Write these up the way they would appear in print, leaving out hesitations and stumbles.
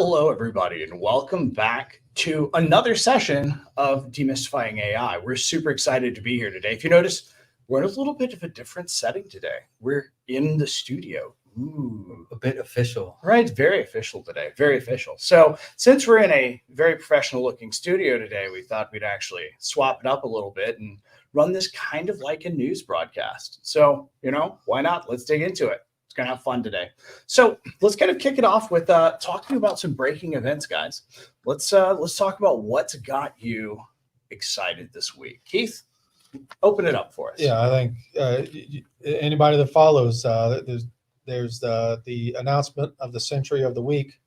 Hello, everybody, and welcome back to another session of Demystifying AI. We're super excited to be here today. If you notice, we're in a little bit of a different setting today. We're in the studio. Ooh. A bit official. Right, very official today, very official. So since we're in a very professional looking studio today, we thought we'd actually swap it up a little bit and run this kind of like a news broadcast. So, why not? Let's dig into it. It's going to have fun today. So let's kind of kick it off with talking about some breaking events, guys. Let's talk about what's got you excited this week. Keith, open it up for us. Yeah, I think anybody that follows, there's the announcement of the century of the week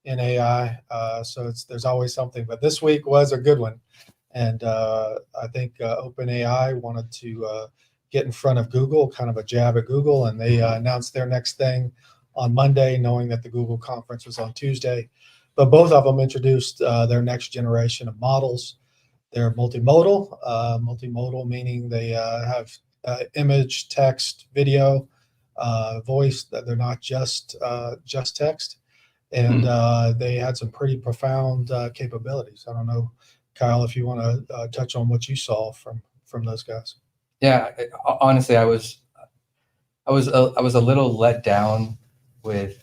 in AI. So there's always something, but this week was a good one. And I think OpenAI wanted to get in front of Google, kind of a jab at Google, and they announced their next thing on Monday, knowing that the Google conference was on Tuesday. But both of them introduced their next generation of models. They're multimodal. Multimodal meaning they have image, text, video, voice. That they're not just text, and they had some pretty profound capabilities. I don't know, Kyle, if you want to touch on what you saw from those guys. Yeah, honestly, I was a little let down with.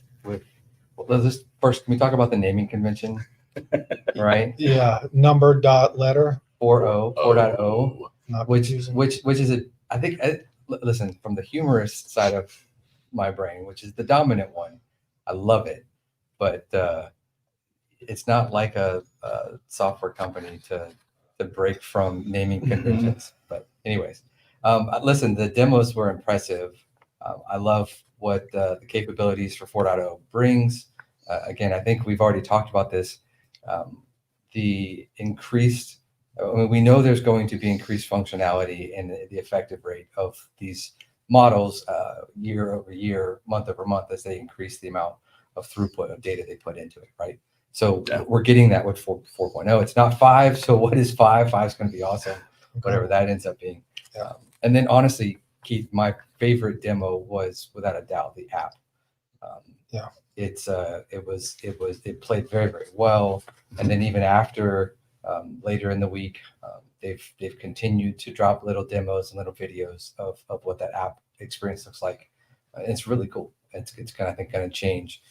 Let's first, can we talk about the naming convention? Right. Yeah. Number dot letter 4.0, which is I think listen, from the humorous side of my brain, which is the dominant one, I love it, but it's not like a software company to break from naming conventions. But anyways. Listen, the demos were impressive. I love what the capabilities for 4.0 brings. Again, I think we've already talked about this. The increased, we know there's going to be increased functionality in the effective rate of these models year over year, month over month, as they increase the amount of throughput of data they put into it, right? So we're getting that with 4.0. It's not 5, so what is 5? 5 is going to be awesome, whatever that ends up being. And then honestly, Keith, my favorite demo was without a doubt the app. It played very, very well. And then even after later in the week, they've continued to drop little demos and little videos of what that app experience looks like. It's really cool. It's going to change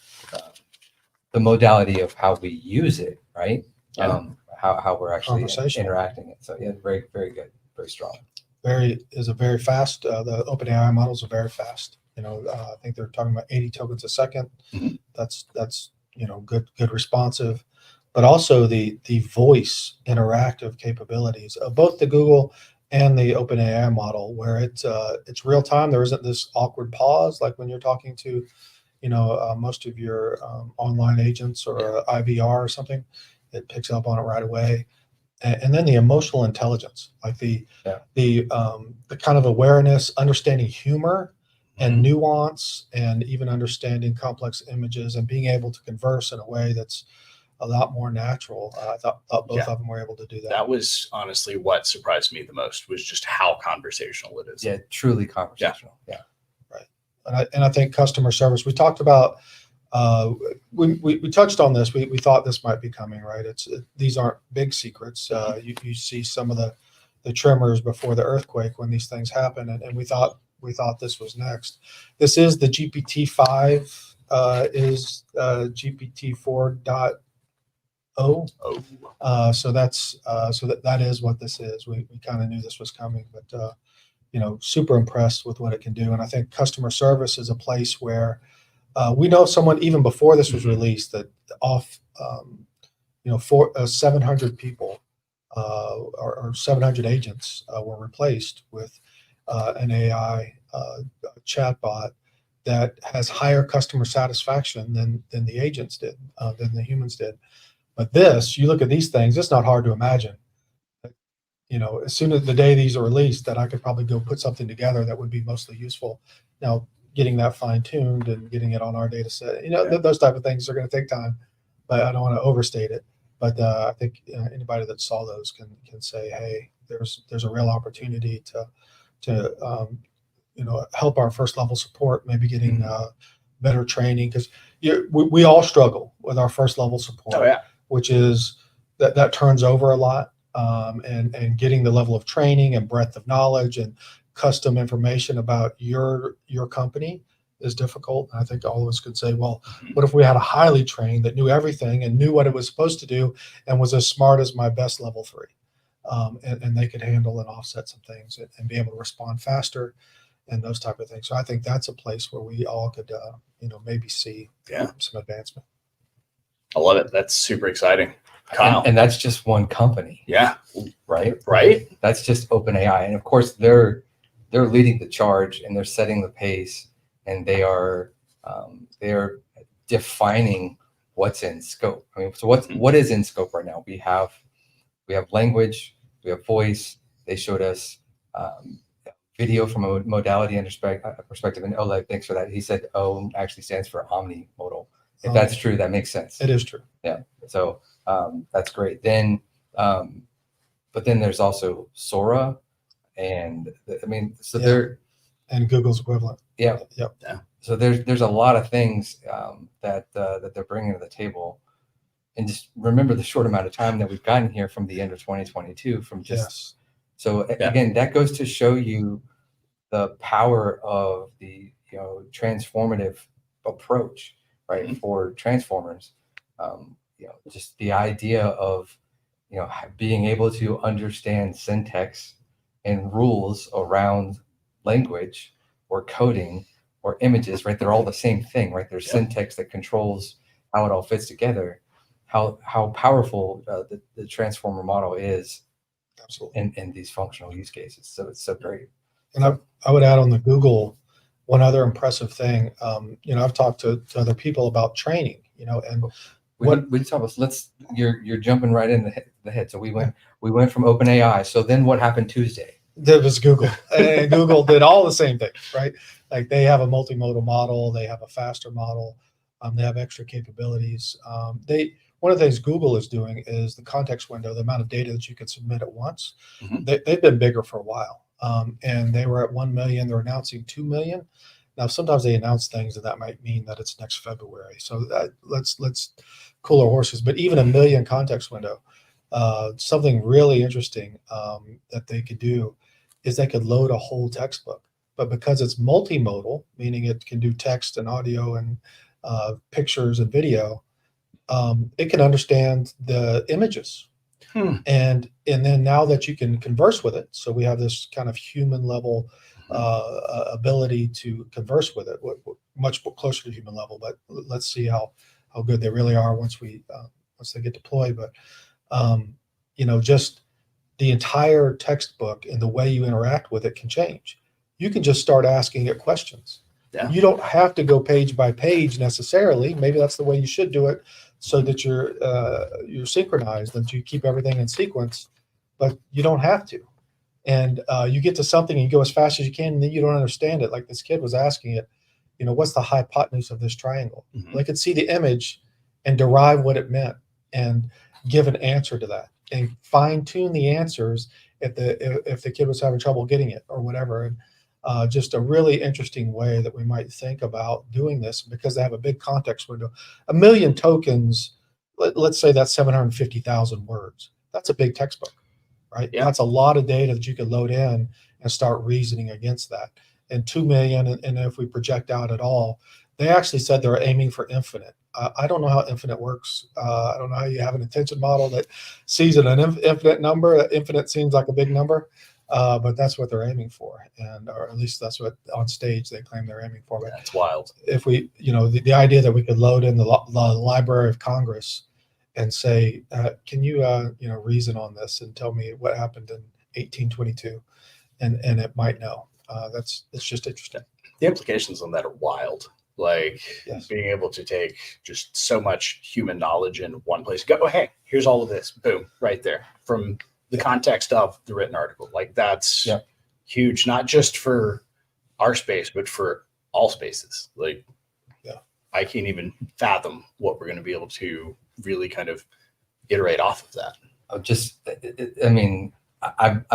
the modality of how we use it, right? How we're actually interacting it. So yeah, very, very good, very strong. Very fast. The OpenAI models are very fast. I think they're talking about 80 tokens a second. That's good responsive, but also the voice interactive capabilities of both the Google and the OpenAI model, where it's real time. There isn't this awkward pause like when you're talking to most of your online agents or IVR or something. It picks up on it right away. And then the emotional intelligence, like the kind of awareness, understanding humor and nuance, and even understanding complex images and being able to converse in a way that's a lot more natural. I thought both of them were able to do that. That was honestly what surprised me the most, was just how conversational it is. Yeah, truly conversational. Yeah. Right. And I think customer service, we talked about, we touched on this. We thought this might be coming, right? These aren't big secrets. You see some of the tremors before the earthquake when these things happen, and we thought this was next. This is the GPT-5 is GPT 4.0. So that is what this is. We kind of knew this was coming, but super impressed with what it can do. And I think customer service is a place where we know someone even before this was released that 700 people or 700 agents were replaced with an AI chatbot that has higher customer satisfaction than the agents did, than the humans did. But you look at these things, it's not hard to imagine. As soon as the day these are released, that I could probably go put something together that would be mostly useful. Now, getting that fine-tuned and getting it on our data set, those type of things are going to take time, but I don't want to overstate it. But I think anybody that saw those can say, hey, there's a real opportunity to help our first level support, maybe getting better training, because we all struggle with our first level support, Oh yeah. which is that turns over a lot, and getting the level of training and breadth of knowledge and custom information about your company is difficult. I think all of us could say, well, what if we had a highly trained that knew everything and knew what it was supposed to do and was as smart as my best level 3, and they could handle and offset some things and be able to respond faster and those type of things. So I think that's a place where we all could, maybe see some advancement. I love it. That's super exciting. Kyle. And that's just one company. Yeah. Right. That's just OpenAI, and of course they're leading the charge and they're setting the pace, and they are defining what's in scope. I mean, so what is in scope right now? We have language, we have voice. They showed us video from a modality and perspective, and Oleg, thanks for that. He said O actually stands for omnimodal. If that's true, that makes sense. It is true. Yeah. So that's great. Then, but then there's also Sora, and they're and Google's equivalent. Yeah. Yep. Yeah. So there's a lot of things that they're bringing to the table, and just remember the short amount of time that we've gotten here from the end of 2022 from just. Yes. So again, that goes to show you the power of the transformative approach, right? For transformers, just the idea of being able to understand syntax and rules around language or coding or images, right? They're all the same thing, right? There's syntax that controls how it all fits together. How powerful the transformer model is. Absolutely. In these functional use cases. So it's so great. And I would add on the Google, one other impressive thing. I've talked to other people about training, and we talk about, you're jumping right in the head. So we went from OpenAI. So then what happened Tuesday? There was Google, and Google did all the same things, right? Like they have a multimodal model, they have a faster model, they have extra capabilities. One of the things Google is doing is the context window, the amount of data that you can submit at once. Mm-hmm. They've been bigger for a while, and they were at 1 million. They're announcing 2 million. Now, sometimes they announce things, and that might mean that it's next February. So let's cool our horses. But even 1 million context window, something really interesting that they could do is they could load a whole textbook. But because it's multimodal, meaning it can do text and audio and pictures and video, it can understand the images. And then now that you can converse with it, so we have this kind of human level ability to converse with it, much closer to human level. But let's see how good they really are once they get deployed. But just the entire textbook and the way you interact with it can change. You can just start asking it questions. Yeah. You don't have to go page by page necessarily. Maybe that's the way you should do it, so that you're synchronized and you keep everything in sequence. But you don't have to. And you get to something and you go as fast as you can, and then you don't understand it. Like this kid was asking it, what's the hypotenuse of this triangle? Mm-hmm. They could see the image and derive what it meant and give an answer to that and fine tune the answers if the kid was having trouble getting it or whatever. And just a really interesting way that we might think about doing this, because they have a big context window. 1 million tokens, let's say that's 750,000 words. That's a big textbook, right? Yeah. That's a lot of data that you could load in and start reasoning against that. And 2 million, and if we project out at all, they actually said they're aiming for infinite. I don't know how infinite works. I don't know how you have an attention model that sees an infinite number. Infinite seems like a big number. But that's what they're aiming for, or at least that's what on stage they claim they're aiming for. But that's wild. If we, the idea that we could load in the Library of Congress and say, can you, reason on this and tell me what happened in 1822, and it might know. It's just interesting. The implications on that are wild. Like being able to take just so much human knowledge in one place. Go, oh, hey, here's all of this. Boom, right there from the context of the written article. Like that's huge, not just for our space, but for all spaces. Like, I can't even fathom what we're going to be able to really kind of iterate off of that.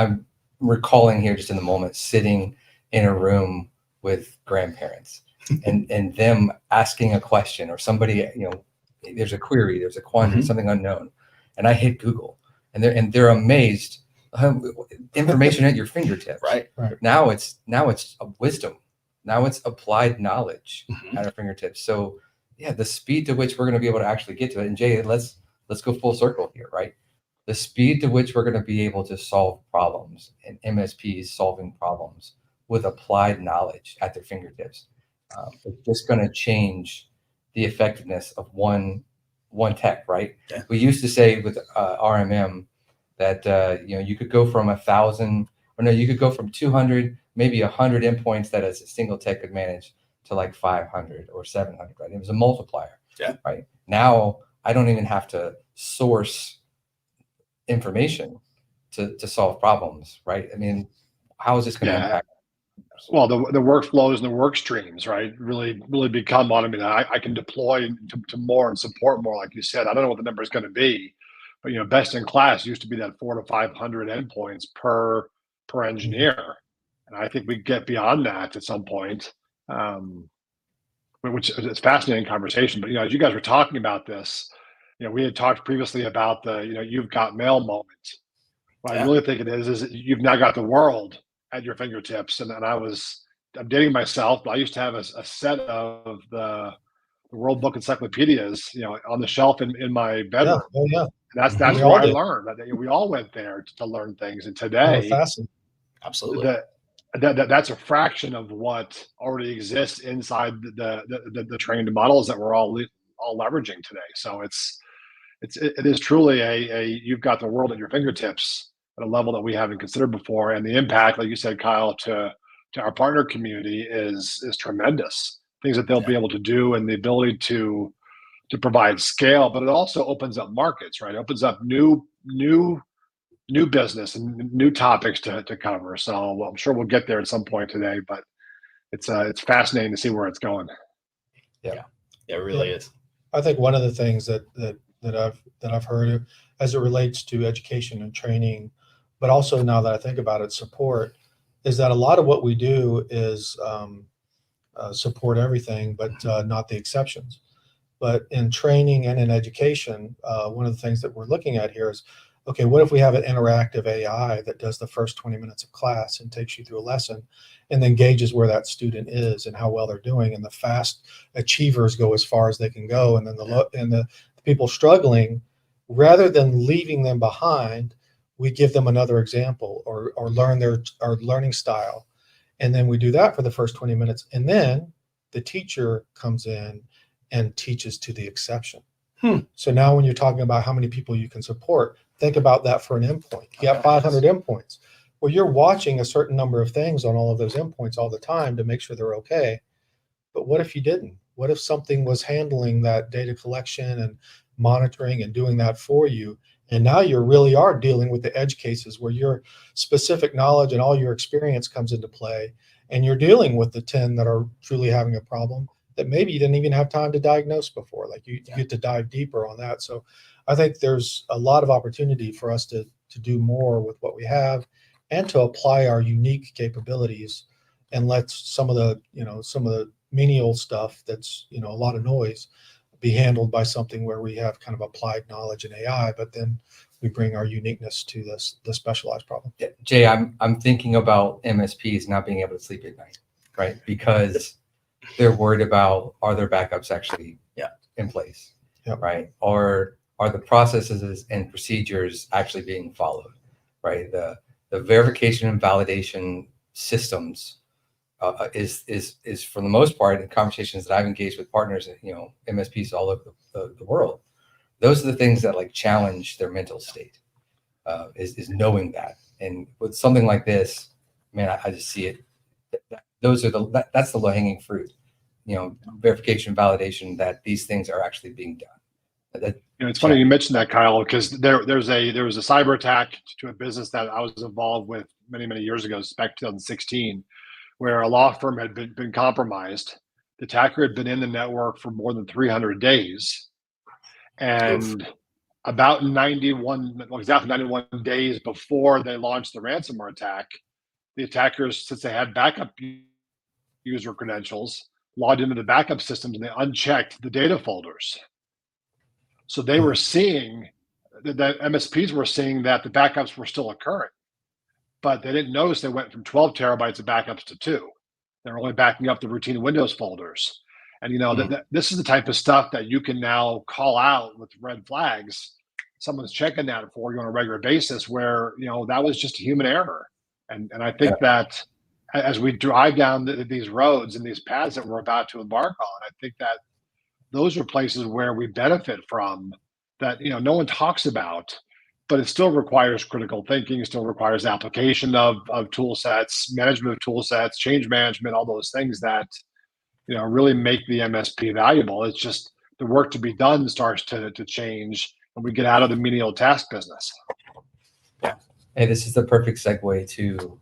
I'm recalling here just in the moment, sitting in a room with grandparents and them asking a question, or somebody, there's a query, there's a quandary, something unknown, and I hit Google, and they're amazed. Information at your fingertips. Right. Now it's a wisdom. Now it's applied knowledge at our fingertips. So yeah, the speed to which we're going to be able to actually get to it. And Jay, let's go full circle here, right? The speed to which we're going to be able to solve problems, and MSPs solving problems with applied knowledge at their fingertips. It's just going to change the effectiveness of one tech, right? Yeah. We used to say with RMM that you could go from 1,000, or no, you could go from 200, maybe 100 endpoints that a single tech could manage to like 500 or 700, right? It was a multiplier. Yeah. Right. Now I don't even have to source information to solve problems, right? I mean, how is this going to impact? Well, the workflows and the work streams, right, really become automated. I can deploy to more and support more, like you said. I don't know what the number is going to be, but best in class used to be that 400 to 500 endpoints per engineer, and I think we get beyond that at some point, which is a fascinating conversation. But as you guys were talking about this, we had talked previously about the you've got mail moment. What I really think it is you've now got the world at your fingertips. And I'm dating myself, but I used to have a set of the World Book encyclopedias, on the shelf in my bedroom. Yeah. Oh, yeah. And that's where I learned. We all went there to learn things. And today, absolutely, that's a fraction of what already exists inside the trained models that we're all leveraging today. So it is truly you've got the world at your fingertips at a level that we haven't considered before, and the impact, like you said, Kyle, to our partner community is tremendous. Things that they'll be able to do, and the ability to provide scale, but it also opens up markets, right? It opens up new business and new topics to cover. So I'm sure we'll get there at some point today, but it's fascinating to see where it's going. Yeah, it really is. I think one of the things that I've heard as it relates to education and training, but also now that I think about it, support, is that a lot of what we do is support everything, but not the exceptions. But in training and in education, one of the things that we're looking at here is, okay, what if we have an interactive AI that does the first 20 minutes of class and takes you through a lesson and then gauges where that student is and how well they're doing, and the fast achievers go as far as they can go, and then the people struggling, rather than leaving them behind, we give them another example or learn our learning style. And then we do that for the first 20 minutes. And then the teacher comes in and teaches to the exception. So now when you're talking about how many people you can support, think about that for an endpoint. You got 500 endpoints. Well, you're watching a certain number of things on all of those endpoints all the time to make sure they're okay. But what if you didn't? What if something was handling that data collection and monitoring and doing that for you? And now you really are dealing with the edge cases where your specific knowledge and all your experience comes into play. And you're dealing with the 10 that are truly having a problem that maybe you didn't even have time to diagnose before. Like you get to dive deeper on that. So I think there's a lot of opportunity for us to do more with what we have and to apply our unique capabilities and let some of the menial stuff that's, a lot of noise be handled by something where we have kind of applied knowledge in AI, but then we bring our uniqueness to the specialized problem. Yeah, Jay, I'm thinking about MSPs not being able to sleep at night, right? Because they're worried about, are their backups actually in place, right? Or are the processes and procedures actually being followed, right? The verification and validation systems is for the most part, in conversations that I've engaged with partners, MSPs all over the world, those are the things that like challenge their mental state, is knowing that. And with something like this, man, I just see it. That's the low hanging fruit, verification, validation that these things are actually being done. It's funny you mentioned that, Kyle, because there was a cyber attack to a business that I was involved with many years ago, back 2016, where a law firm had been compromised. The attacker had been in the network for more than 300 days, and about 91 days before they launched the ransomware attack, the attackers, since they had backup user credentials, logged into the backup systems and they unchecked the data folders. So they were seeing that MSPs were seeing that the backups were still occurring, but they didn't notice they went from 12 terabytes of backups to 2. They're only backing up the routine Windows folders. And this is the type of stuff that you can now call out with red flags. Someone's checking that for you on a regular basis, where that was just a human error. And I think that as we drive down these roads and these paths that we're about to embark on, I think that those are places where we benefit from that no one talks about, but it still requires critical thinking, it still requires application of tool sets, management of tool sets, change management, all those things that really make the MSP valuable. It's just the work to be done starts to change, and we get out of the menial task business. Yeah. Hey, this is the perfect segue to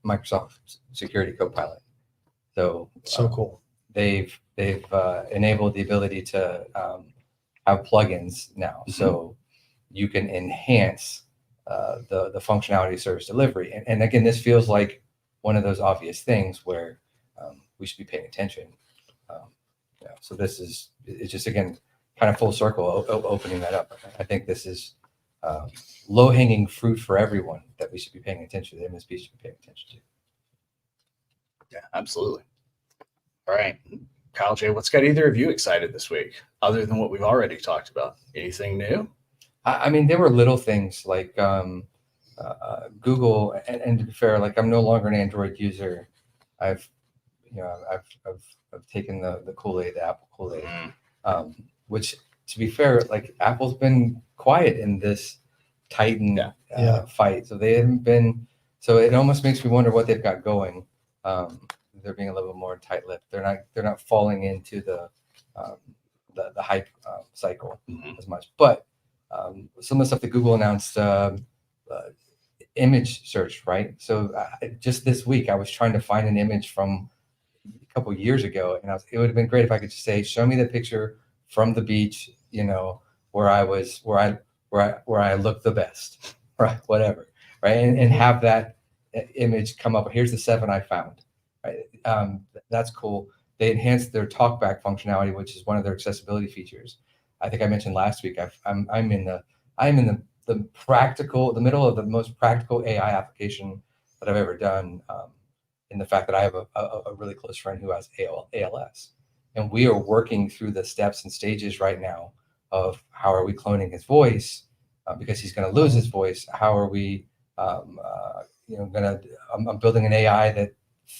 Microsoft Security Copilot. So Cool. They've enabled the ability to have plugins now, so you can enhance the functionality of service delivery. And again, this feels like one of those obvious things where we should be paying attention. So it's just, again, kind of full circle, opening that up. I think this is low-hanging fruit for everyone that we should be paying attention to. The MSP should be paying attention to. Yeah, absolutely. All right, Kyle J, what's got either of you excited this week, other than what we've already talked about? Anything new? I mean, there were little things like Google, and to be fair, like I'm no longer an Android user. I've taken the Kool-Aid, the Apple Kool-Aid, which, to be fair, like Apple's been quiet in this Titan fight, so they haven't been. So it almost makes me wonder what they've got going. They're being a little bit more tight-lipped. They're not falling into the hype cycle as much. But some of the stuff that Google announced, image search, right? So just this week, I was trying to find an image from a couple of years ago, and it would have been great if I could just say, "Show me the picture from the beach, where I looked the best," right? Whatever, right? And have that image come up. Here's the 7 I found. Right? That's cool. They enhanced their talkback functionality, which is one of their accessibility features. I think I mentioned last week. I'm in the practical, the middle of the most practical AI application that I've ever done. In the fact that I have a really close friend who has ALS, and we are working through the steps and stages right now of how are we cloning his voice because he's going to lose his voice. How are we, I'm building an AI that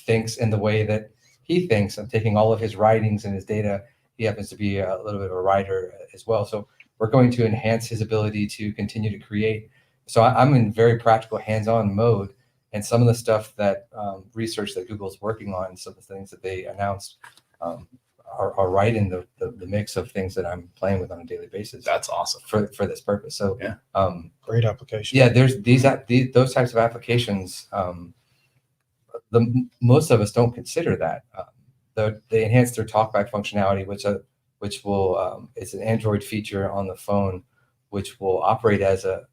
thinks in the way that he thinks. I'm taking all of his writings and his data. He happens to be a little bit of a writer as well. So we're going to enhance his ability to continue to create. So I'm in very practical, hands-on mode. And some of the stuff that research that Google's working on, some of the things that they announced are right in the mix of things that I'm playing with on a daily basis. That's awesome for this purpose. So great application. Yeah, there's those types of applications. Most of us don't consider that. They enhance their talkback functionality, which will it's an Android feature on the phone, which will operate as a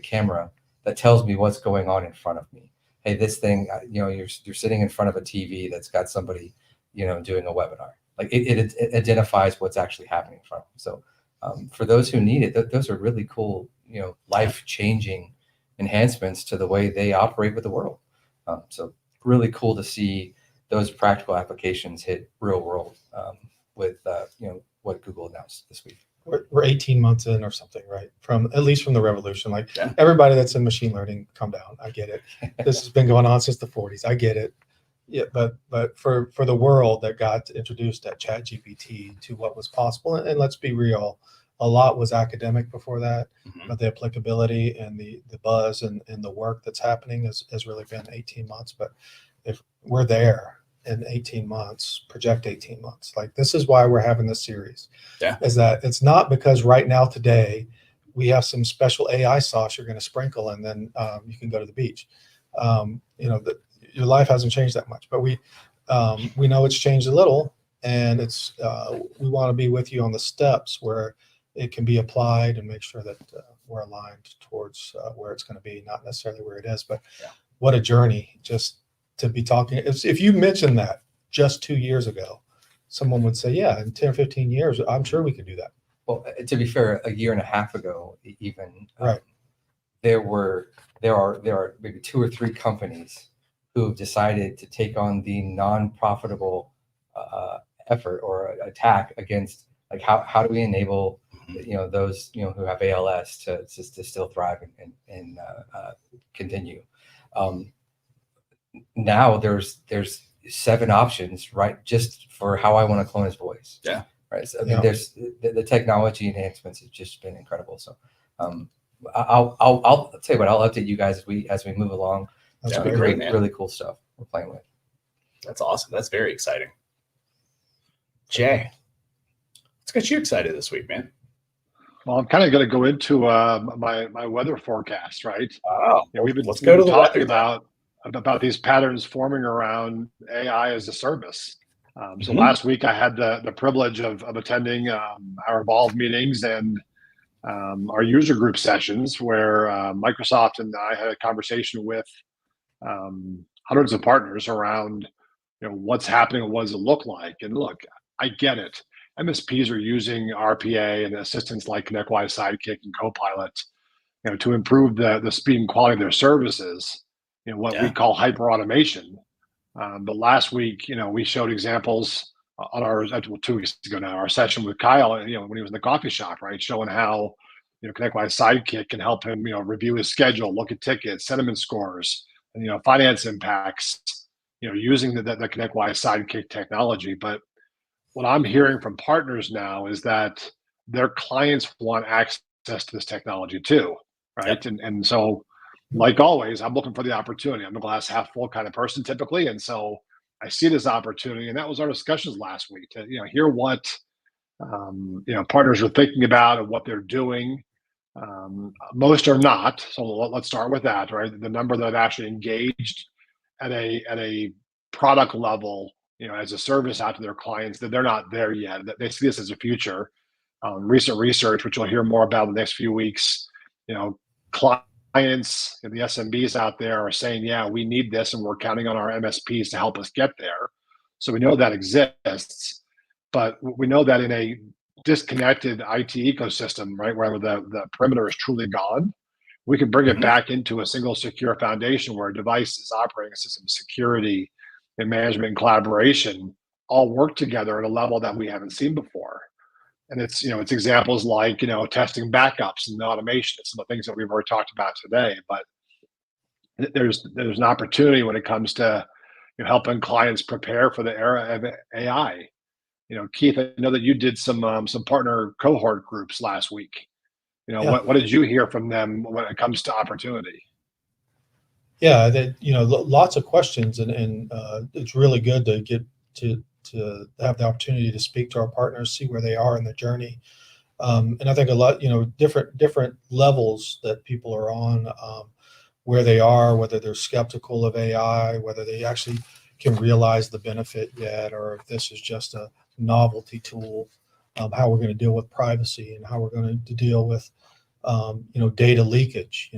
camera that tells me what's going on in front of me. Hey, this thing, you're sitting in front of a TV that's got somebody, doing a webinar. Like it identifies what's actually happening in front of them. So for those who need it, those are really cool, life-changing enhancements to the way they operate with the world. So really cool to see those practical applications hit real world with what Google announced this week. We're 18 months in or something, right? At least from the revolution. Like everybody that's in machine learning, calm down. I get it. This has been going on since the 40s. I get it. Yeah, but for the world that got introduced at ChatGPT to what was possible, and let's be real, a lot was academic before that, but the applicability and the buzz and the work that's happening has really been 18 months. But if we're there in 18 months, project 18 months, like this is why we're having this series. Is that it's not because right now today we have some special AI sauce you're going to sprinkle and then you can go to the beach. Your life hasn't changed that much, but we know it's changed a little, and it's we want to be with you on the steps where it can be applied and make sure that we're aligned towards where it's going to be, not necessarily where it is, but what a journey just to be talking. If you mention that just 2 years ago, someone would say, yeah, in 10 or 15 years, I'm sure we could do that. Well, to be fair, a year and a half ago, even Right. there are maybe 2 or 3 companies who have decided to take on the non-profitable effort or attack against, like, how do we enable those who have ALS to still thrive and continue. Now there's 7 options, right, just for how I want to clone his voice. Yeah. Right. So I mean, there's the technology enhancements has just been incredible. So I'll tell you what, I'll update you guys as we move along. That's That'd be great. great, man. Really cool stuff we're playing with. That's awesome. That's very exciting. Jay, what's got you excited this week, man? Well, I'm kind of going to go into my weather forecast, right? Oh, We've been let's go to the talking weather about these patterns forming around AI as a service. So Mhm. last week I had the privilege of attending our Evolve meetings and our user group sessions where Microsoft and I had a conversation with hundreds of partners around what's happening and what does it look like. And look, I get it. MSPs are using RPA and assistants like ConnectWise, Sidekick, and Copilot, to improve the speed and quality of their services. What we call hyper automation. But last week, we showed examples on our 2 weeks ago now, our session with Kyle, when he was in the coffee shop, right, showing how ConnectWise Sidekick can help him, review his schedule, look at tickets, sentiment scores, and finance impacts, using the ConnectWise Sidekick technology. But what I'm hearing from partners now is that their clients want access to this technology too, right? Yep. And so, like always, I'm looking for the opportunity. I'm a glass half full kind of person typically, and so I see this opportunity. And that was our discussions last week to hear what partners are thinking about and what they're doing. Most are not. So let's start with that, right? The number that actually engaged at a product level, as a service out to their clients, that they're not there yet. That they see this as a future. Recent research, which we'll hear more about in the next few weeks, clients and the SMBs out there are saying, yeah, we need this, and we're counting on our MSPs to help us get there. So we know that exists, but we know that in a disconnected IT ecosystem, right, where the perimeter is truly gone, we can bring it back into a single secure foundation where devices, operating systems, security, and management and collaboration all work together at a level that we haven't seen before. And it's examples like testing backups and automation. It's some of the things that we've already talked about today. But there's an opportunity when it comes to helping clients prepare for the era of AI. Keith, I know that you did some partner cohort groups last week. Yeah. What did you hear from them when it comes to opportunity? Yeah, lots of questions, and it's really good to get to have the opportunity to speak to our partners, see where they are in the journey. And I think a lot, different levels that people are on, where they are, whether they're skeptical of AI, whether they actually can realize the benefit yet, or if this is just a novelty tool, how we're going to deal with privacy and how we're going to deal with, data leakage.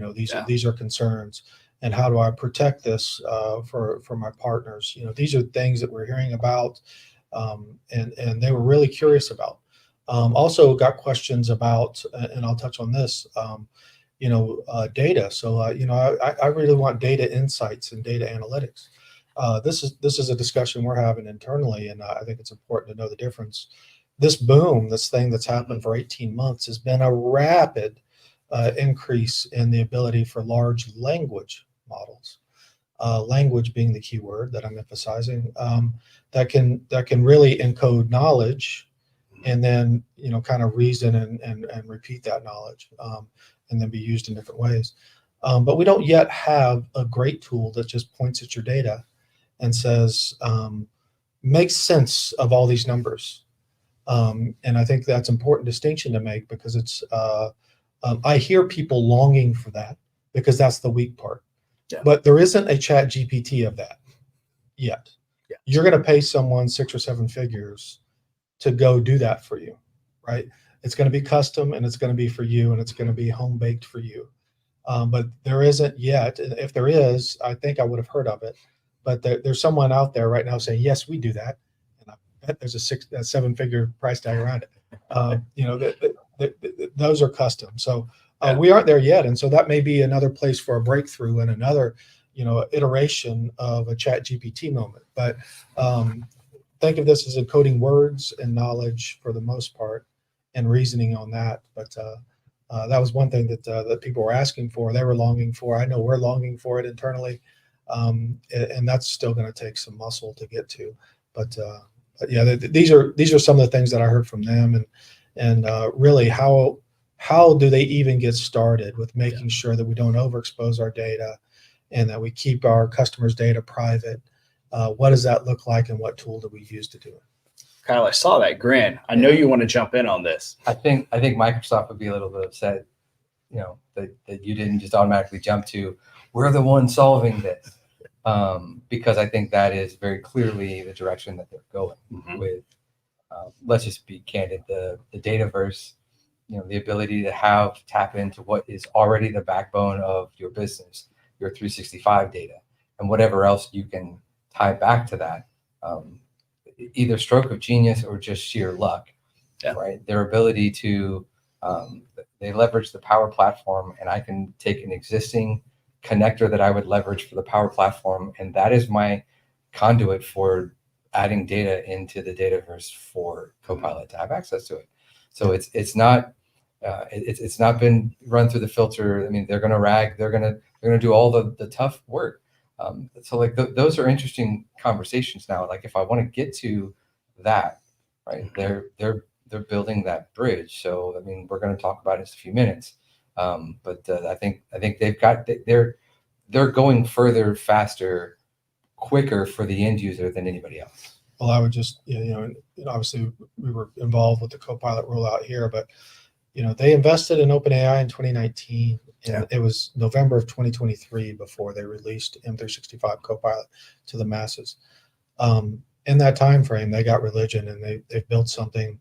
These are concerns. And how do I protect this for my partners? These are things that we're hearing about, and they were really curious about. Also got questions about, and I'll touch on this, data. So I really want data insights and data analytics. This is a discussion we're having internally, and I think it's important to know the difference. This thing that's happened for 18 months has been a rapid increase in the ability for large language models, language being the key word that I'm emphasizing, that can really encode knowledge and then kind of reason and repeat that knowledge, and then be used in different ways. But we don't yet have a great tool that just points at your data and says, make sense of all these numbers. And I think that's an important distinction to make, because it's I hear people longing for that, because that's the weak part. Yeah. But there isn't a chat GPT of that yet. Yeah. You're going to pay someone 6 or 7 figures to go do that for you, right? It's going to be custom, and it's going to be for you, and it's going to be home baked for you. But there isn't yet. If there is, I think I would have heard of it. but there's someone out there right now saying, yes, we do that. And I bet there's a 7-figure price tag around it. Those are custom. So we aren't there yet. And so that may be another place for a breakthrough and another, iteration of a Chat GPT moment. But think of this as encoding words and knowledge for the most part and reasoning on that. But that was one thing that people were asking for. They were longing for. I know we're longing for it internally. And that's still going to take some muscle to get to. But yeah, these are some of the things that I heard from them, and really how do they even get started with making sure that we don't overexpose our data and that we keep our customers' data private. What does that look like, and what tool do we use to do it? Kyle, I saw that grin. I know you want to jump in on this. I think Microsoft would be a little bit upset, that you didn't just automatically jump to, we're the ones solving this, because I think that is very clearly the direction that they're going with. Let's just be candid. The Dataverse, the ability to tap into what is already the backbone of your business, your 365 data, and whatever else you can tie back to that, either stroke of genius or just sheer luck, right? Their ability to, they leverage the Power Platform, and I can take an existing connector that I would leverage for the Power Platform, and that is my conduit for adding data into the Dataverse for Copilot to have access to it. So it's not been run through the filter. I mean, they're going to RAG, they're going to do all the tough work. So like those are interesting conversations now. Like if I want to get to that, right, they're building that bridge. So I mean, we're going to talk about it in just a few minutes. But I think they're going further, faster, quicker for the end user than anybody else. Well, I would just, obviously we were involved with the Copilot rollout here, but they invested in OpenAI in 2019, and it was November of 2023 before they released M365 Copilot to the masses. In that time frame, they got religion, and they've built something.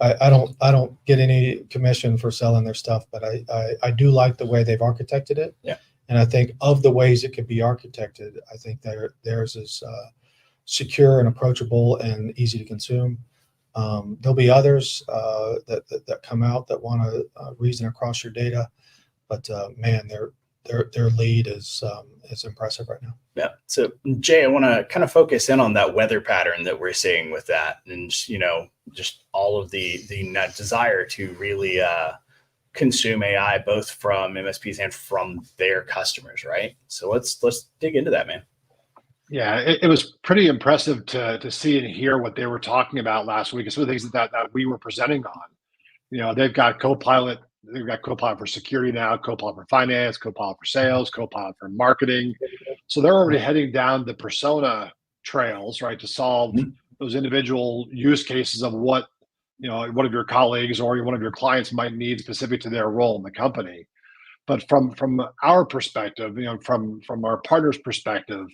I don't get any commission for selling their stuff, but I do like the way they've architected it. Yeah. And I think of the ways it could be architected, I think theirs is secure and approachable and easy to consume. There'll be others that come out that want to reason across your data, but man, their lead is impressive right now. Yeah. So Jay, I want to kind of focus in on that weather pattern that we're seeing with that, and just all of the desire to really consume AI, both from MSPs and from their customers, right? So let's dig into that, man. Yeah, it was pretty impressive to see and hear what they were talking about last week. Some of the things that we were presenting on. They've got Copilot. They've got Copilot for security now, Copilot for finance, Copilot for sales, Copilot for marketing. So they're already heading down the persona trails, right, to solve those individual use cases of what one of your colleagues or one of your clients might need specific to their role in the company. But from our perspective, from our partners' perspective,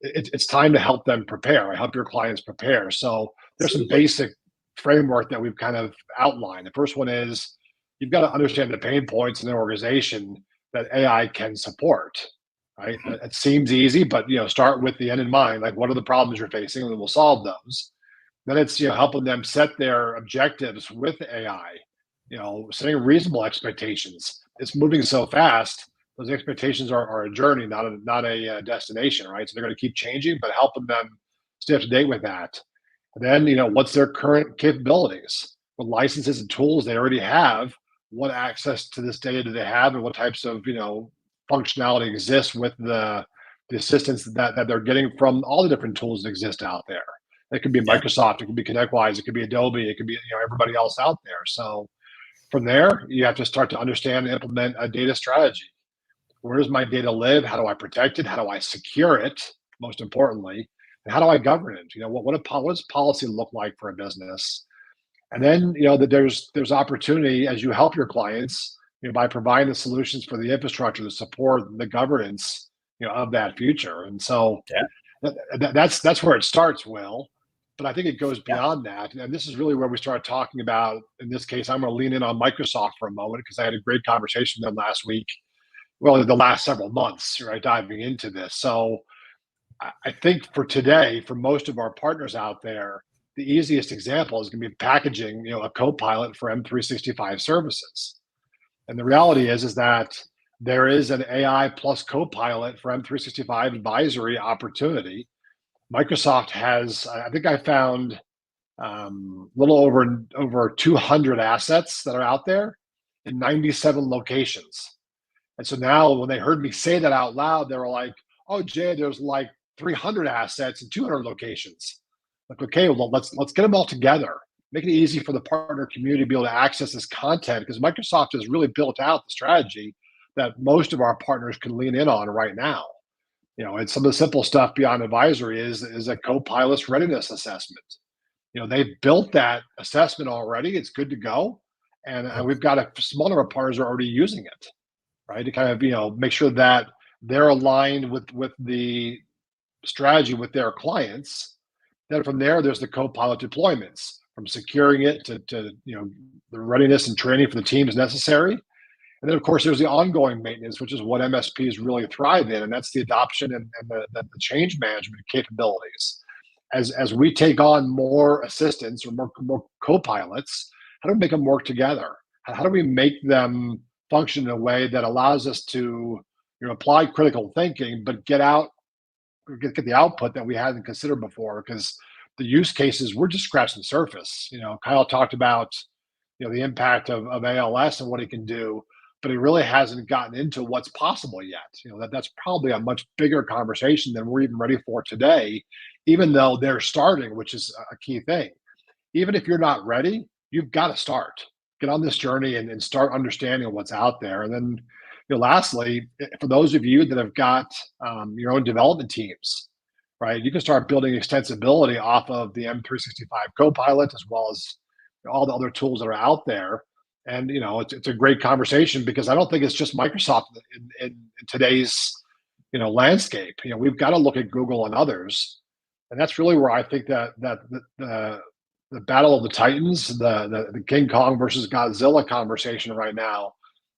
it's time to help them prepare, help your clients prepare. So there's some basic framework that we've kind of outlined. The first one is you've got to understand the pain points in the organization that AI can support, right? It seems easy, but start with the end in mind. Like, what are the problems you're facing, and then we'll solve those. Then it's helping them set their objectives with AI, setting reasonable expectations. It's moving so fast. Those expectations are a journey, not a destination, right? So they're going to keep changing, but helping them stay up to date with that. And then, what's their current capabilities? What licenses and tools they already have? What access to this data do they have? And what types of, functionality exists with the assistance that they're getting from all the different tools that exist out there? It could be Microsoft, it could be ConnectWise, it could be Adobe, it could be everybody else out there. So from there, you have to start to understand and implement a data strategy. Where does my data live? How do I protect it? How do I secure it? Most importantly, and how do I govern it? What does policy look like for a business? And then that there's opportunity as you help your clients by providing the solutions for the infrastructure to support the governance of that future. And so that's where it starts, Will. But I think it goes beyond that. And this is really where we start talking about, in this case, I'm going to lean in on Microsoft for a moment because I had a great conversation with them last week. Well, the last several months, right, diving into this. So I think for today, for most of our partners out there, the easiest example is going to be packaging, a Copilot for M365 services. And the reality is that there is an AI plus Copilot for M365 advisory opportunity. Microsoft has, I think I found a little over 200 assets that are out there in 97 locations. And so now when they heard me say that out loud, they were like, "Oh, Jay, there's like 300 assets in 200 locations." Like, okay, well, let's get them all together. Make it easy for the partner community to be able to access this content, because Microsoft has really built out the strategy that most of our partners can lean in on right now. And some of the simple stuff beyond advisory is a co-pilot's readiness assessment. They've built that assessment already. It's good to go. And we've got a small number of partners who are already using it, right? To kind of, make sure that they're aligned with the strategy with their clients. Then from there, there's the co-pilot deployments, from securing it to the readiness and training for the team is necessary. And then, of course, there's the ongoing maintenance, which is what MSPs really thrive in, and that's the adoption and the change management capabilities. As we take on more assistants or more co-pilots, how do we make them work together? How do we make them function in a way that allows us to apply critical thinking, but get the output that we hadn't considered before? Because the use cases, we're just scratching the surface. Kyle talked about the impact of ALS and what it can do, but it really hasn't gotten into what's possible yet. That's probably a much bigger conversation than we're even ready for today, even though they're starting, which is a key thing. Even if you're not ready, you've got to start. Get on this journey and start understanding what's out there. And then, lastly, for those of you that have got your own development teams, right, you can start building extensibility off of the M365 Copilot, as well as all the other tools that are out there. And it's a great conversation, because I don't think it's just Microsoft in today's landscape. We've got to look at Google and others, and that's really where I think that the battle of the Titans, the King Kong versus Godzilla conversation right now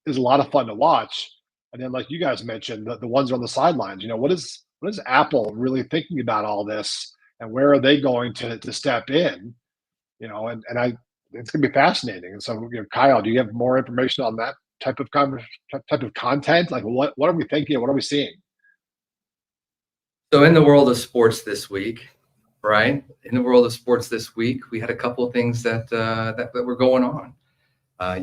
is a lot of fun to watch. And then, like you guys mentioned, the ones on the sidelines. What is Apple really thinking about all this, and where are they going to step in? It's going to be fascinating. And so, Kyle, do you have more information on that type of content? Like, what are we thinking? What are we seeing? So in the world of sports this week, right? In the world of sports this week, we had a couple of things that were going on.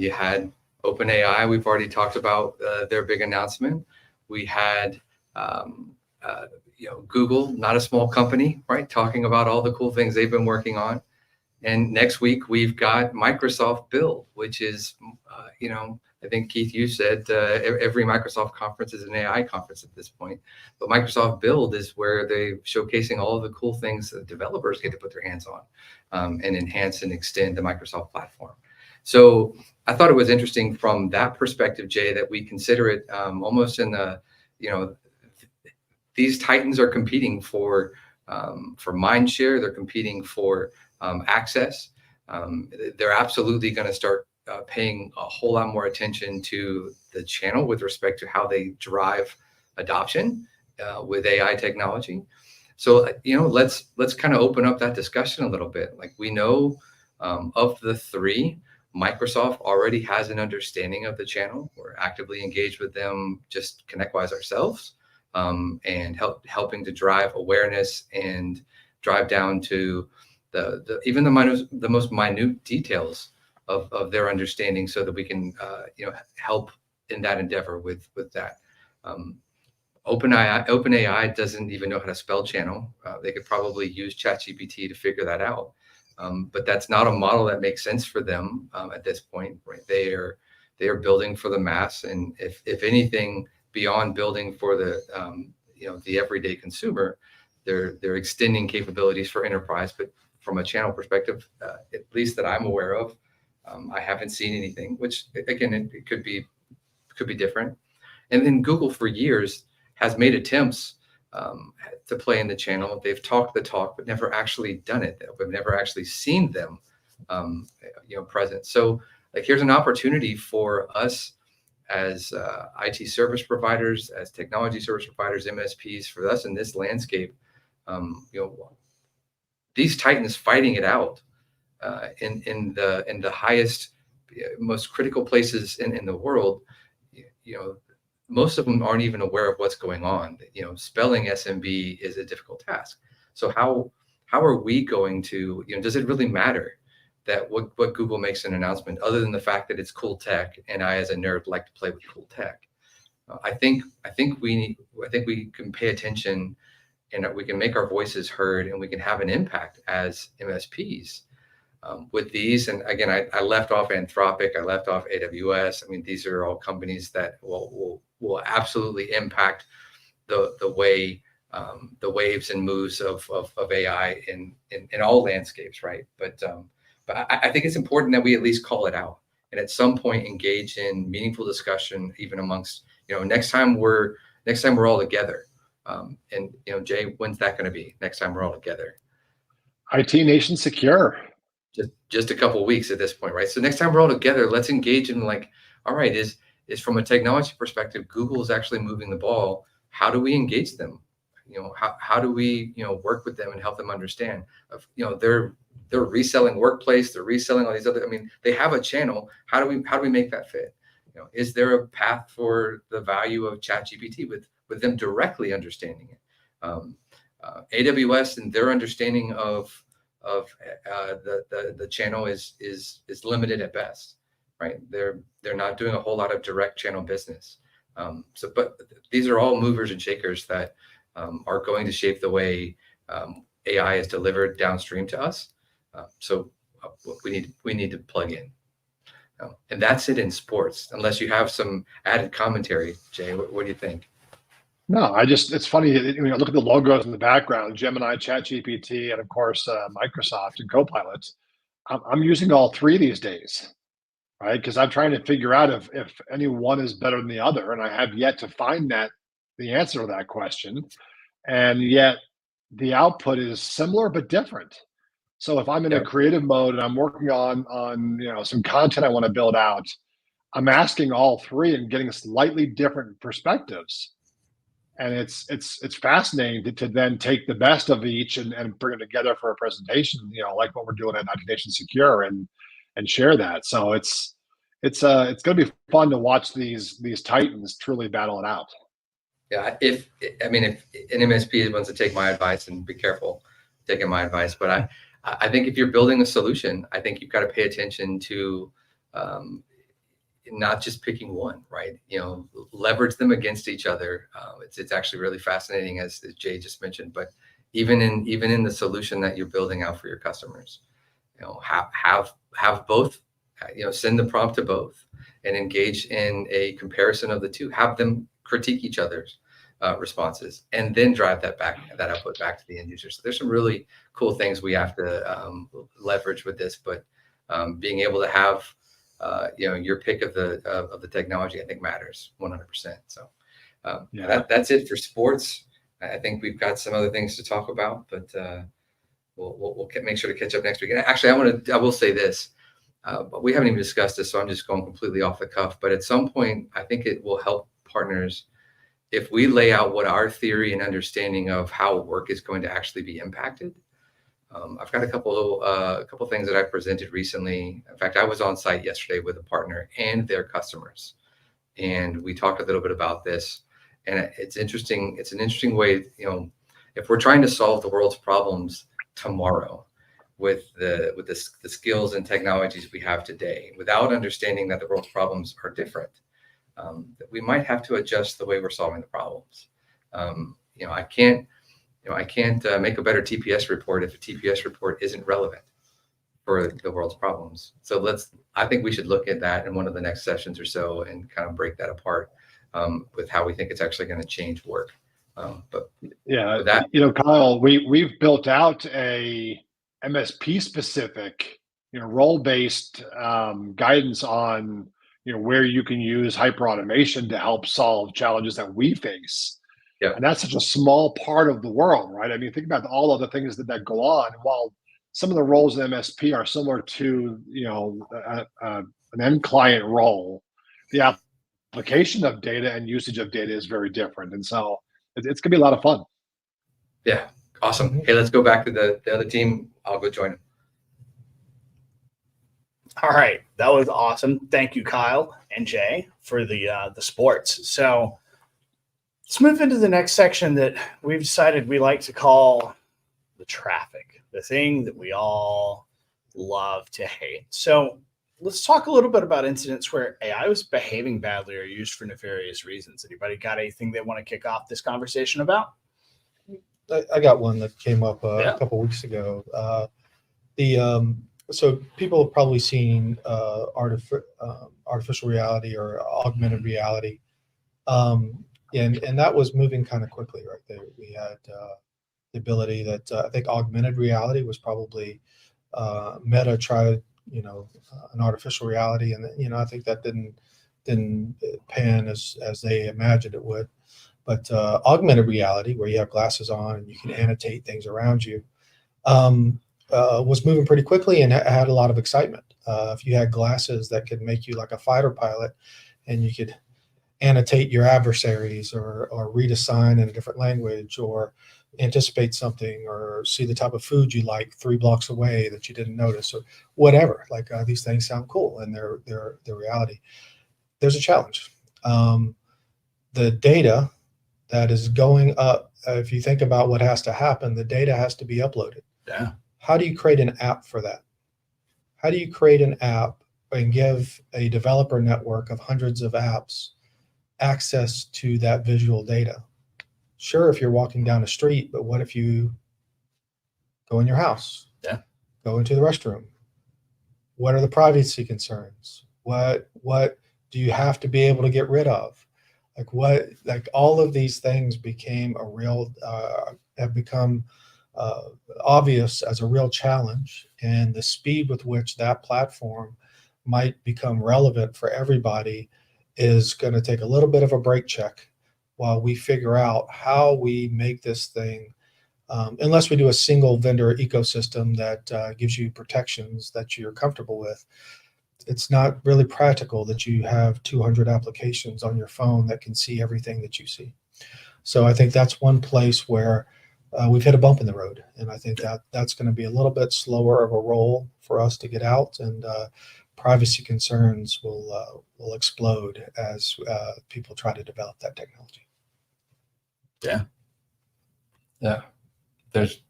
You had OpenAI. We've already talked about their big announcement. We had Google, not a small company, right? Talking about all the cool things they've been working on. And next week, we've got Microsoft Build, which is, I think, Keith, you said every Microsoft conference is an AI conference at this point. But Microsoft Build is where they're showcasing all of the cool things that developers get to put their hands on and enhance and extend the Microsoft platform. So I thought it was interesting from that perspective, Jay, that we consider it almost in the, these titans are competing for mind share. They're competing for access. They're absolutely going to start paying a whole lot more attention to the channel with respect to how they drive adoption with AI technology. So, let's kind of open up that discussion a little bit. Like, we know of the three, Microsoft already has an understanding of the channel. We're actively engaged with them, just ConnectWise ourselves, and helping to drive awareness and drive down to even the most minute details of their understanding, so that we can help in that endeavor with that. OpenAI doesn't even know how to spell channel. They could probably use ChatGPT to figure that out, but that's not a model that makes sense for them at this point. Right? They are building for the mass, and if anything, beyond building for the everyday consumer, they're extending capabilities for enterprise. But from a channel perspective, at least that I'm aware of, I haven't seen anything. Which, again, it could be different. And then Google for years has made attempts to play in the channel. They've talked the talk, but never actually done it. We've never actually seen them, present. So, like, here's an opportunity for us as IT service providers, as technology service providers, MSPs, for us in this landscape These titans fighting it out in the highest, most critical places in the world, most of them aren't even aware of what's going on. Spelling SMB is a difficult task. So how are we going to, does it really matter that what Google makes an announcement, other than the fact that it's cool tech, and I as a nerd like to play with cool tech? I think we can pay attention, and we can make our voices heard, and we can have an impact as MSPs with these. And again, I left off Anthropic, I left off AWS. I mean, these are all companies that will absolutely impact the way the waves and moves of AI in all landscapes, right? But I think it's important that we at least call it out, and at some point engage in meaningful discussion, even amongst, next time we're all together. And Jay, when's that going to be? Next time we're all together? IT Nation Secure. Just a couple of weeks at this point, right? So next time we're all together, let's engage in all right, is from a technology perspective, Google is actually moving the ball. How do we engage them? How do we work with them and help them understand? They're reselling Workplace, they're reselling all these other. I mean, they have a channel. How do we make that fit? Is there a path for the value of ChatGPT with them directly understanding it? AWS and their understanding of the channel is limited at best, right? They're not doing a whole lot of direct channel business. But these are all movers and shakers that are going to shape the way AI is delivered downstream to us. We need to plug in. And that's it in sports, unless you have some added commentary. Jay, what do you think? No, it's funny, look at the logos in the background, Gemini, ChatGPT, and of course, Microsoft and Copilot. I'm using all three these days, right? Because I'm trying to figure out if any one is better than the other, and I have yet to find the answer to that question. And yet the output is similar but different. So if I'm in a creative mode and I'm working on some content I want to build out, I'm asking all three and getting slightly different perspectives. And it's fascinating to then take the best of each and bring it together for a presentation, like what we're doing at IT Nation Secure, and share that. So it's going to be fun to watch these titans truly battle it out. Yeah, if an MSP wants to take my advice, and be careful taking my advice, but I think if you're building a solution, I think you've got to pay attention to not just picking one, right? Leverage them against each other. It's actually really fascinating, as Jay just mentioned. But even in the solution that you're building out for your customers, have both. Send the prompt to both and engage in a comparison of the two. Have them critique each other's responses, and then drive that output back to the end user. So there's some really cool things we have to leverage with this. But being able to have your pick of the technology, I think, matters 100%. So that's it for sports. I think we've got some other things to talk about, but we'll make sure to catch up next week. And actually, I will say this. But we haven't even discussed this, so I'm just going completely off the cuff. But at some point, I think it will help partners if we lay out what our theory and understanding of how work is going to actually be impacted. I've got a couple things that I presented recently. In fact, I was on site yesterday with a partner and their customers, and we talked a little bit about this. And it's interesting. It's an interesting way. If we're trying to solve the world's problems tomorrow with the skills and technologies we have today, without understanding that the world's problems are different, we might have to adjust the way we're solving the problems. I can't make a better TPS report if a TPS report isn't relevant for the world's problems. So I think we should look at that in one of the next sessions or so and kind of break that apart with how we think it's actually going to change work. But yeah, that, Kyle, we've built out a MSP specific, role-based guidance on, where you can use hyperautomation to help solve challenges that we face. Yeah. And that's such a small part of the world, right? I mean, think about all of the things that go on. While some of the roles in MSP are similar to, an end client role, the application of data and usage of data is very different. And so it's going to be a lot of fun. Yeah, Awesome. Okay, let's go back to the other team. I'll go join them. All right, that was awesome. Thank you, Kyle and Jay, for the sports. So let's move into the next section that we've decided we like to call the traffic, the thing that we all love to hate. So let's talk a little bit about incidents where AI was behaving badly or used for nefarious reasons. Anybody got anything they want to kick off this conversation about? I got one that came up Yeah. a couple weeks ago. So people have probably seen artificial reality or augmented reality, and that was moving kind of quickly, right? There we had the ability that I think augmented reality was probably Meta tried, an artificial reality, and I think that didn't pan as they imagined it would. But augmented reality, where you have glasses on and you can annotate things around you, was moving pretty quickly and had a lot of excitement. If you had glasses that could make you like a fighter pilot, and you could annotate your adversaries or read a sign in a different language or anticipate something or see the type of food you like 3 blocks away that you didn't notice or whatever, like these things sound cool and they're reality. There's a challenge. The data that is going up, if you think about what has to happen, the data has to be uploaded. Yeah. How do you create an app for that? How do you create an app and give a developer network of hundreds of apps access to that visual data? Sure, if you're walking down a street, but what if you go in your house? Yeah. Go into the restroom? What are the privacy concerns? What do you have to be able to get rid of? Like all of these things became have become obvious as a real challenge, and the speed with which that platform might become relevant for everybody is going to take a little bit of a brake check while we figure out how we make this thing, unless we do a single vendor ecosystem that gives you protections that you're comfortable with. It's not really practical that you have 200 applications on your phone that can see everything that you see. So I think that's one place where we've hit a bump in the road, and I think that's going to be a little bit slower of a roll for us to get out, and privacy concerns will explode as people try to develop that technology. Yeah. There's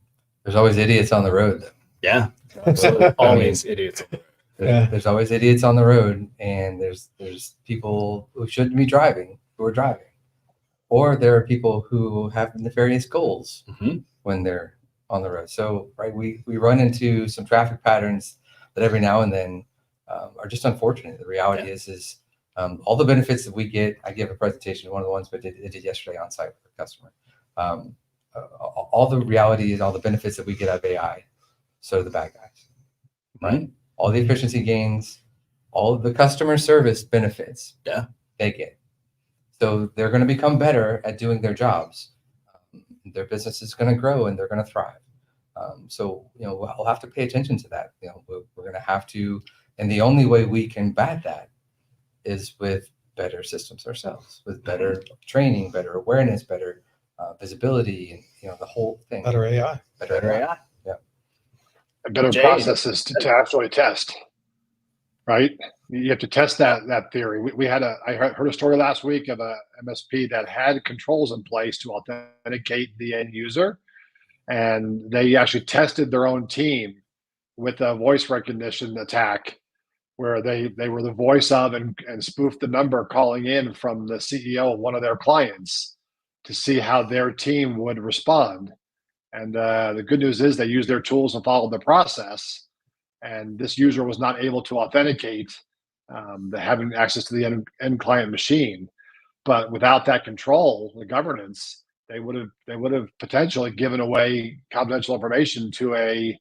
always idiots on the road. Yeah. Always idiots. There's always idiots on the road, and there's people who shouldn't be driving who are driving, or there are people who have nefarious goals when they're on the road. So right, we run into some traffic patterns that every now and then are just unfortunate. The reality is all the benefits that we get. I gave a presentation, one of the ones I did yesterday on site with a customer. All the reality is all the benefits that we get out of AI. So do the bad guys, right? All the efficiency gains, all of the customer service benefits, they get. So they're going to become better at doing their jobs. Their business is going to grow and they're going to thrive. So we'll have to pay attention to that. We're going to have to, and the only way we can bat that is with better systems ourselves, with better training, better awareness, better visibility, and the whole thing. Better AI. Better AI. A better process is to actually test, right? You have to test that theory. I heard a story last week of a MSP that had controls in place to authenticate the end user, and they actually tested their own team with a voice recognition attack where they were the voice of and spoofed the number calling in from the CEO of one of their clients to see how their team would respond. And the good news is they used their tools and followed the process. And this user was not able to authenticate having access to the end client machine. But without that control, the governance, they would have potentially given away confidential information to a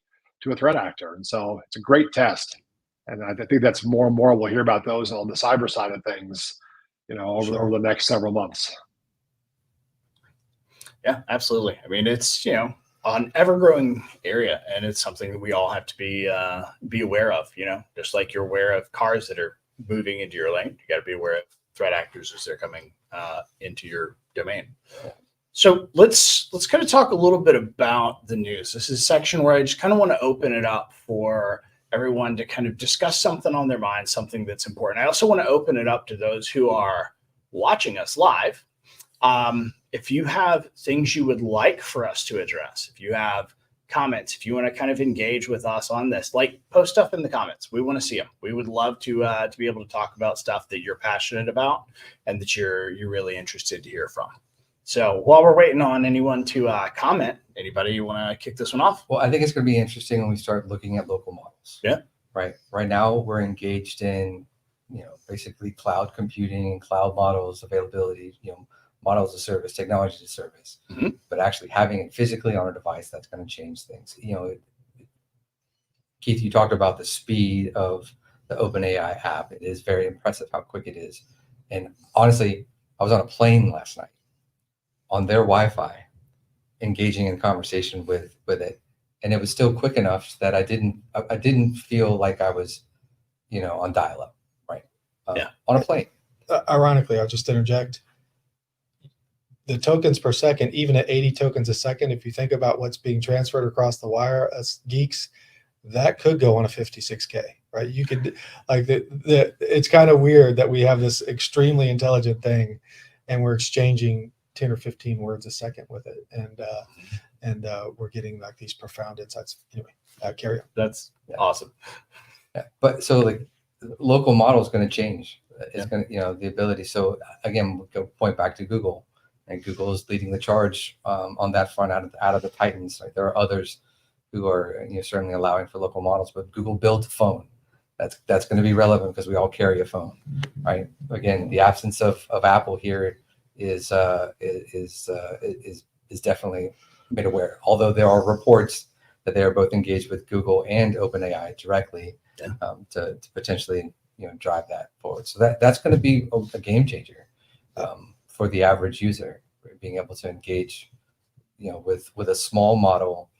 threat actor. And so it's a great test. And I think that's more and more we'll hear about those on the cyber side of things, over the next several months. Yeah, absolutely. I mean, it's an ever-growing area, and it's something that we all have to be aware of. Just like you're aware of cars that are moving into your lane, you got to be aware of threat actors as they're coming into your domain. So let's kind of talk a little bit about the news. This is a section where I just kind of want to open it up for everyone to kind of discuss something on their mind, something that's important. I also want to open it up to those who are watching us live. If you have things you would like for us to address, if you have comments, if you want to kind of engage with us on this, like post stuff in the comments. We want to see them. We would love to be able to talk about stuff that you're passionate about and that you're really interested to hear from. So while we're waiting on anyone to comment, anybody you want to kick this one off? Well, I think it's going to be interesting when we start looking at local models. Yeah. Right. Right now, we're engaged in, basically cloud computing and cloud models, availability, models of service, technology as a service. Mm-hmm. But actually having it physically on a device, that's going to change things. Keith, you talked about the speed of the OpenAI app. It is very impressive how quick it is. And honestly, I was on a plane last night on their Wi-Fi, engaging in conversation with it, and it was still quick enough that I didn't feel like I was, on dial-up, right? On a plane. Ironically, I'll just interject. The tokens per second, even at 80 tokens a second, if you think about what's being transferred across the wire as geeks, that could go on a 56K, right? You could, like, it's kind of weird that we have this extremely intelligent thing and we're exchanging 10 or 15 words a second with it, and we're getting like these profound insights. Anyway, carry on. That's awesome. Yeah. But so like local model is going to change. It's going to, the ability. So again, we'll go point back to Google, and Google is leading the charge on that front out of the Titans. Right? There are others who are certainly allowing for local models, but Google built a phone. That's going to be relevant because we all carry a phone, right? Again, the absence of Apple here is definitely made aware. Although there are reports that they are both engaged with Google and OpenAI directly to potentially drive that forward. So that's going to be a game changer for the average user, being able to engage with a small model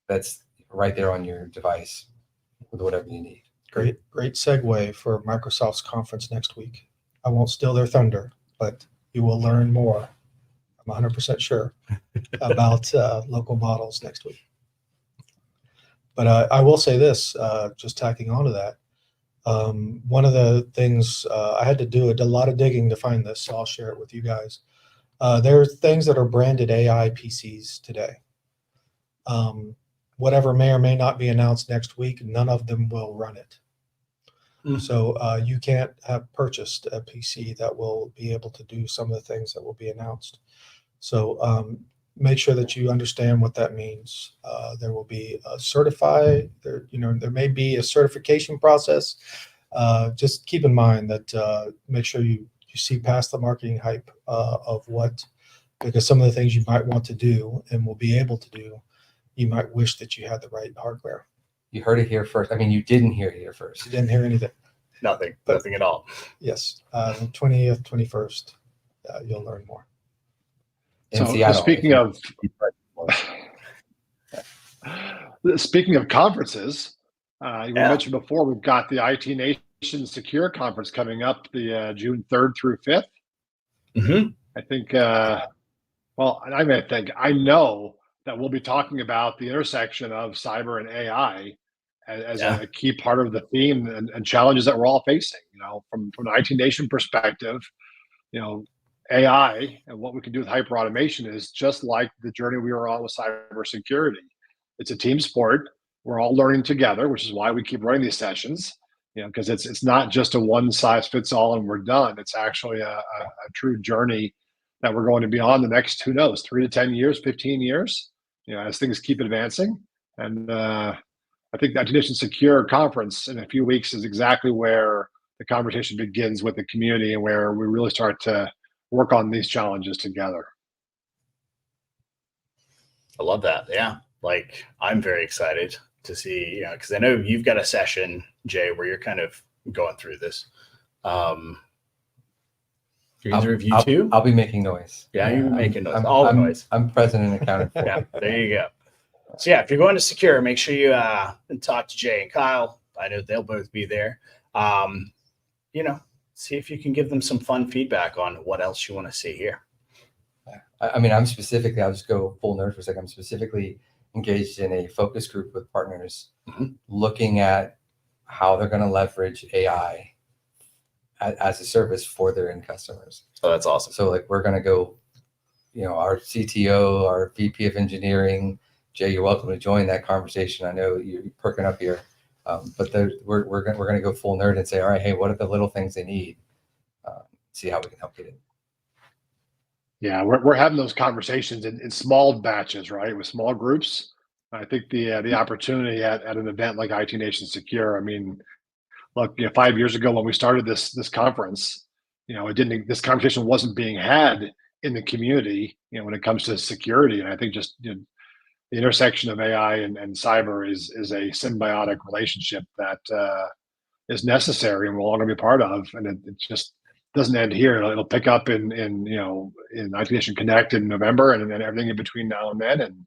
that's right there on your device with whatever you need. Great segue for Microsoft's conference next week. I won't steal their thunder, but you will learn more. I'm 100% sure about local models next week. But I will say this, just tacking onto that. One of the things I had to do a lot of digging to find this, so I'll share it with you guys. There are things that are branded AI PCs today. Whatever may or may not be announced next week, none of them will run it. So you can't have purchased a PC that will be able to do some of the things that will be announced. So make sure that you understand what that means. There will be a there may be a certification process. Just keep in mind that make sure you see past the marketing hype of because some of the things you might want to do and will be able to do, you might wish that you had the right hardware. You heard it here first. I mean, you didn't hear it here first. You didn't hear anything. Nothing at all. Yes. The 20th, 21st, you'll learn more. In So Seattle, speaking of conferences, you mentioned before, we've got the IT Nation Secure Conference coming up the June 3rd through 5th. Mm-hmm. I think, I know that we'll be talking about the intersection of cyber and AI as a key part of the theme and challenges that we're all facing. From the IT Nation perspective, AI and what we can do with hyper automation is just like the journey we were on with cybersecurity. It's a team sport. We're all learning together, which is why we keep running these sessions. Because it's not just a one size fits all and we're done. It's actually a true journey that we're going to be on the next, who knows, 3 to 10 years, 15 years, as things keep advancing. And I think the IT Nation Secure Conference in a few weeks is exactly where the conversation begins with the community and where we really start to work on these challenges together. I love that. Yeah. Like, I'm very excited to see, because I know you've got a session, Jay, where you're kind of going through this. Either of you two? I'll be making noise. Yeah, you're making noise. All noise. I'm present and accounted for. Yeah, there you go. So yeah, if you're going to Secure, make sure you talk to Jay and Kyle. I know they'll both be there. See if you can give them some fun feedback on what else you want to see here. I mean, I'll just go full nerd for a second. I'm specifically engaged in a focus group with partners looking at how they're going to leverage AI as a service for their end customers. Oh, that's awesome. So like we're going to go, our CTO, our VP of engineering, Jay, you're welcome to join that conversation. I know you're perking up here, but we're going to go full nerd and say, all right, hey, what are the little things they need? See how we can help get it. Yeah, we're having those conversations in small batches, right, with small groups. I think the opportunity at an event like IT Nation Secure. I mean, look, 5 years ago when we started this conference, this conversation wasn't being had in the community, when it comes to security. And I think just the intersection of AI and cyber is a symbiotic relationship that is necessary and we'll all gonna be part of. And it just doesn't end here. It'll pick up in IT Nation Connect in November and then everything in between now and then. And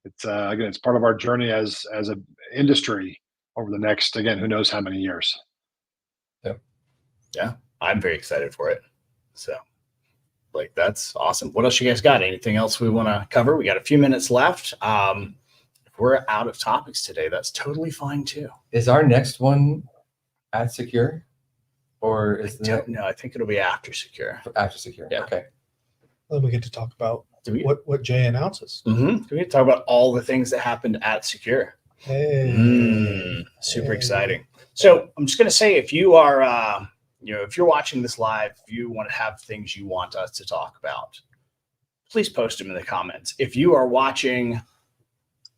it's again, it's part of our journey as an industry over the next, again, who knows how many years. Yeah, I'm very excited for it. So that's awesome. What else you guys got? Anything else we want to cover? We got a few minutes left. If we're out of topics today, that's totally fine too. Is our next one at Secure? Or is no, I think it'll be after Secure. After Secure. Yeah. Okay. Then we get to talk about what Jay announces. We get to talk about all the things that happened at Secure. Hey. Super exciting. So I'm just going to say, if you are, if you're watching this live, if you want to have things you want us to talk about, please post them in the comments. If you are watching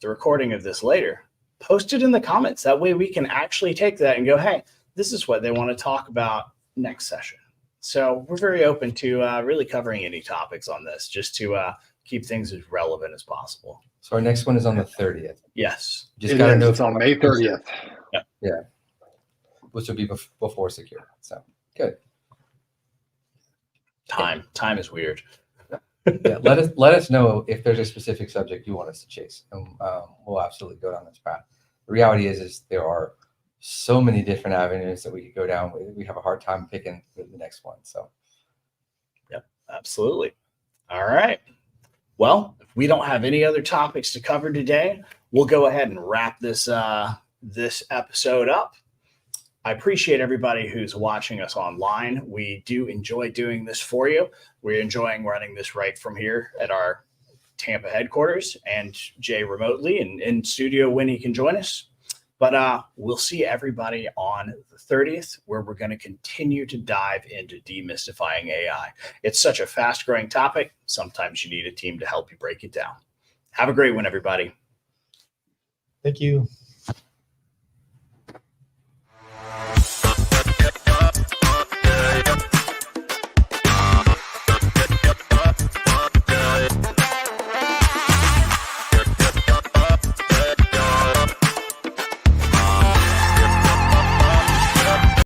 the recording of this later, post it in the comments. That way we can actually take that and go, hey, this is what they want to talk about next session. So we're very open to really covering any topics on this, just to keep things as relevant as possible. So our next one is on the 30th. Yes. Just got to know it's on May 30th. Yeah. Which will be before Secure. So good. Time is weird. Yeah, let us know if there's a specific subject you want us to chase, and we'll absolutely go down this path. The reality is there are so many different avenues that we could go down. We have a hard time picking the next one. So, yep, absolutely. All right. Well, if we don't have any other topics to cover today, we'll go ahead and wrap this this episode up. I appreciate everybody who's watching us online. We do enjoy doing this for you. We're enjoying running this right from here at our Tampa headquarters, and Jay remotely and in studio when he can join us. But we'll see everybody on the 30th, where we're going to continue to dive into demystifying AI. It's such a fast-growing topic. Sometimes you need a team to help you break it down. Have a great one, everybody. Thank you.